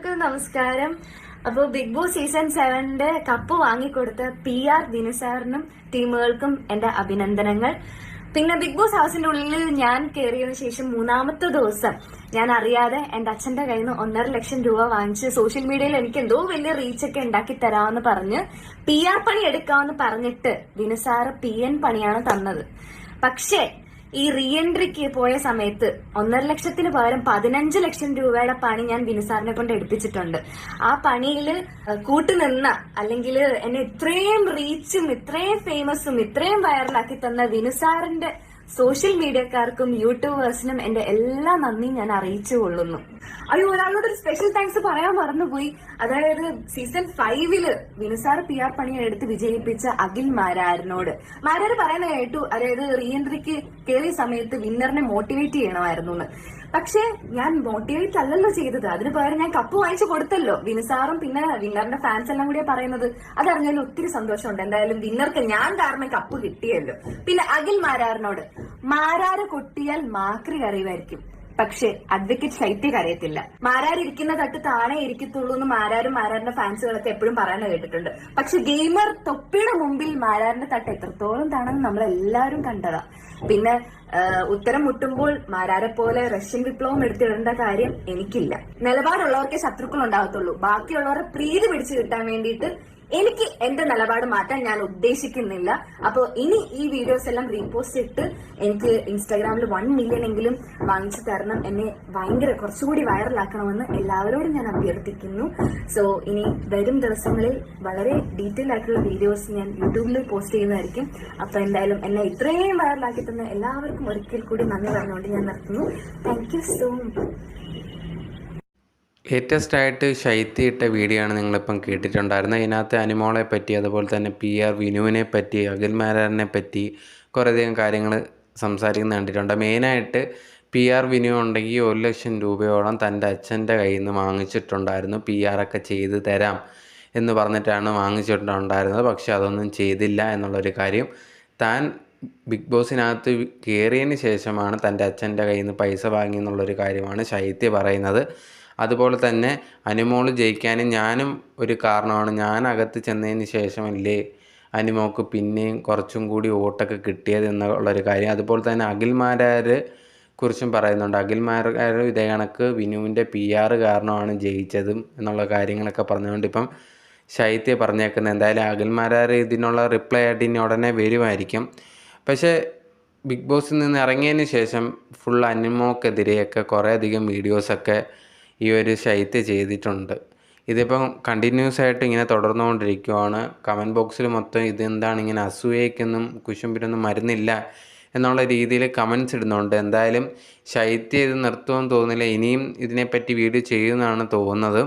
എല്ലാവർക്കും നമസ്കാരം. അപ്പോൾ ബിഗ് ബോസ് സീസൺ 7 കപ്പ് വാങ്ങിക്കൊടുത്ത PR ദിനസാറിനും ടീമുകൾക്കും എന്റെ അഭിനന്ദനങ്ങൾ. പിന്നെ ബിഗ് ബോസ് ഹൗസിന്റെ ഉള്ളിൽ ഞാൻ കയറിയതിനു ശേഷം 3-ാമത്തെ ദിവസം ഞാൻ അറിയാതെ എന്റെ അച്ഛന്റെ കയ്യിൽ നിന്ന് 1.5 ലക്ഷം രൂപ വാങ്ങിച്ച് സോഷ്യൽ മീഡിയയിൽ എനിക്ക് എന്തോ വലിയ റീച്ചൊക്കെ ഉണ്ടാക്കി തരാമെന്ന് പറഞ്ഞ് PR പണി എടുക്കാമെന്ന് പറഞ്ഞിട്ട് ദിനസാറ് PN പണിയാണ് തന്നത്. പക്ഷേ ഈ റീ എൻട്രിക്ക് പോയ സമയത്ത് 1.5 ലക്ഷത്തിന് പകരം 15 ലക്ഷം രൂപയുടെ പണി ഞാൻ ദിനസാറിനെ കൊണ്ട് എടുപ്പിച്ചിട്ടുണ്ട്. ആ പണിയിൽ കൂട്ടുനിന്ന അല്ലെങ്കിൽ എന്നെ ഇത്രയും റീച്ചും ഇത്രയും ഫേമസും ഇത്രയും വൈറലാക്കി തന്ന ദിനസാറിന്റെ സോഷ്യൽ മീഡിയക്കാർക്കും യൂട്യൂബേഴ്സിനും എന്റെ എല്ലാ നന്ദിയും ഞാൻ അറിയിച്ചു കൊള്ളുന്നു. ഒരാളോട് ഒരു സ്പെഷ്യൽ താങ്ക്സ് പറയാൻ മറന്നുപോയി. അതായത് സീസൺ 5 വിനുസാർ PR പണി എടുത്ത് വിജയിപ്പിച്ച അഖിൽ മാരാരിനോട്. മാരാര് പറയുന്ന കേട്ടു, അതായത് റീ എൻട്രിക്ക് കയറിയ സമയത്ത് വിന്നറിനെ മോട്ടിവേറ്റ് ചെയ്യണമായിരുന്നു എന്ന്. പക്ഷെ ഞാൻ മോട്ടിവേറ്റ് അല്ലല്ലോ ചെയ്തത്, അതിന് പകരം ഞാൻ കപ്പ് വാങ്ങിച്ചു കൊടുത്തല്ലോ. വിനുസാറും പിന്നെ വിന്നറിന്റെ ഫാൻസ് എല്ലാം കൂടിയാ പറയുന്നത്. അതറിഞ്ഞാലും ഒത്തിരി സന്തോഷമുണ്ട്. എന്തായാലും വിന്നർക്ക് ഞാൻ കാരണം കപ്പ് കിട്ടിയല്ലോ. പിന്നെ അഖിൽ മാരാറിനോട്, മാരാര് കൊട്ടിയാൽ മാക്രി അറിയുമായിരിക്കും, പക്ഷെ അഡ്വക്കേറ്റ് ശൈത്യ കരയത്തില്ല. മാരാർ ഇരിക്കുന്ന തട്ട് താഴെ ഇരിക്കത്തുള്ളൂ എന്ന് മാരാരും മാരാറിന്റെ ഫാൻസുകളൊക്കെ എപ്പോഴും പറയാൻ കേട്ടിട്ടുണ്ട്. പക്ഷെ ഗെയിമർ തൊപ്പിയുടെ മുമ്പിൽ മാരാറിന്റെ തട്ട് എത്രത്തോളം താണെന്ന് നമ്മളെല്ലാവരും കണ്ടതാ. പിന്നെ ഉത്തരം മുട്ടുമ്പോൾ മാരാരെ പോലെ റഷ്യൻ വിപ്ലവം എടുത്തിടേണ്ട കാര്യം എനിക്കില്ല. നിലപാടുള്ളവർക്കേ ശത്രുക്കൾ ഉണ്ടാകത്തുള്ളൂ. ബാക്കിയുള്ളവരെ പ്രീതി പിടിച്ചു കിട്ടാൻ വേണ്ടിയിട്ട് എനിക്ക് എന്റെ നിലപാട് മാറ്റാൻ ഞാൻ ഉദ്ദേശിക്കുന്നില്ല. അപ്പൊ ഇനി ഈ വീഡിയോസ് എല്ലാം റീപോസ്റ്റ് ഇട്ട് എനിക്ക് ഇൻസ്റ്റാഗ്രാമിൽ 1 മില്യൺ എങ്കിലും വാങ്ങിച്ചു തരണം. എന്നെ ഭയങ്കര കുറച്ചുകൂടി വൈറലാക്കണമെന്ന് എല്ലാവരോടും ഞാൻ അഭ്യർത്ഥിക്കുന്നു. സോ ഇനി വരും ദിവസങ്ങളിൽ വളരെ ഡീറ്റെയിൽ ആയിട്ടുള്ള വീഡിയോസ് ഞാൻ യൂട്യൂബിൽ പോസ്റ്റ് ചെയ്യുന്നതായിരിക്കും. അപ്പൊ എന്തായാലും എന്നെ ഇത്രയും വൈറലാക്കി തന്ന എല്ലാവർക്കും ഒരിക്കൽ കൂടി നന്ദി പറഞ്ഞുകൊണ്ട് ഞാൻ നിർത്തുന്നു. Thank you so much. Latest ആയിട്ട് ശൈത്യ ഇട്ട വീഡിയോ ആണ് നിങ്ങളിപ്പം കേട്ടിട്ടുണ്ടായിരുന്നത്. ഇതിനകത്ത് അനിമോളെ പറ്റി, അതുപോലെ തന്നെ PR വിനുവിനെ പറ്റി, അഖിൽ മാരാറിനെ പറ്റി കുറേയധികം കാര്യങ്ങൾ സംസാരിക്കുന്നത് കണ്ടിട്ടുണ്ട്. മെയിനായിട്ട് PR വിനു ഉണ്ടെങ്കിൽ 1 ലക്ഷം രൂപയോളം തൻ്റെ അച്ഛൻ്റെ കയ്യിൽ നിന്ന് വാങ്ങിച്ചിട്ടുണ്ടായിരുന്നു. PR ഒക്കെ ചെയ്ത് തരാം എന്ന് പറഞ്ഞിട്ടാണ് വാങ്ങിച്ചിട്ടുണ്ടായിരുന്നത്. പക്ഷെ അതൊന്നും ചെയ്തില്ല എന്നുള്ളൊരു കാര്യം. താൻ ബിഗ് ബോസിനകത്ത് കയറിയതിന് ശേഷമാണ് തൻ്റെ അച്ഛൻ്റെ കയ്യിൽ നിന്ന് പൈസ വാങ്ങി എന്നുള്ളൊരു കാര്യമാണ് ശൈത്യ പറയുന്നത്. അതുപോലെ തന്നെ അനിമോൾ ജയിക്കാനും ഞാനും ഒരു കാരണമാണ്. ഞാൻ അകത്ത് ചെന്നതിന് ശേഷമല്ലേ അനിമോൾക്ക് പിന്നെയും കുറച്ചും കൂടി വോട്ടൊക്കെ കിട്ടിയത് എന്നുള്ളൊരു കാര്യം. അതുപോലെ തന്നെ അഖിൽ മാരാരെ കുറിച്ചും പറയുന്നുണ്ട്. അഖിൽ മാരാർ ഇതേ കണക്ക് വിനുവിൻ്റെ PR കാരണമാണ് ജയിച്ചതും എന്നുള്ള കാര്യങ്ങളൊക്കെ പറഞ്ഞുകൊണ്ട് ഇപ്പം ശൈത്യ പറഞ്ഞേക്കുന്നത്. എന്തായാലും അഖിൽ മാരാർ ഇതിനുള്ള റിപ്ലൈ ആയിട്ട് ഇനി ഉടനെ വരുമായിരിക്കും. പക്ഷേ ബിഗ് ബോസിൽ നിന്ന് ഇറങ്ങിയതിന് ശേഷം ഫുൾ അനിമോക്കെതിരെയൊക്കെ കുറേയധികം വീഡിയോസൊക്കെ ഈ ഒരു ശൈത്യ ചെയ്തിട്ടുണ്ട്. ഇതിപ്പം കണ്ടിന്യൂസ് ആയിട്ട് ഇങ്ങനെ തുടർന്നുകൊണ്ടിരിക്കുകയാണ്. കമൻറ്റ് ബോക്സിൽ മൊത്തം ഇതെന്താണ് ഇങ്ങനെ അസൂയയ്ക്കൊന്നും കുശുമ്പിനൊന്നും മരുന്നില്ല എന്നുള്ള രീതിയിൽ കമൻറ്റ്സ് ഇടുന്നുണ്ട്. എന്തായാലും ശൈത്യ ഇത് നിർത്തുമെന്ന് തോന്നുന്നില്ല. ഇനിയും ഇതിനെപ്പറ്റി വീഡിയോ ചെയ്യുമെന്നാണ് തോന്നുന്നത്.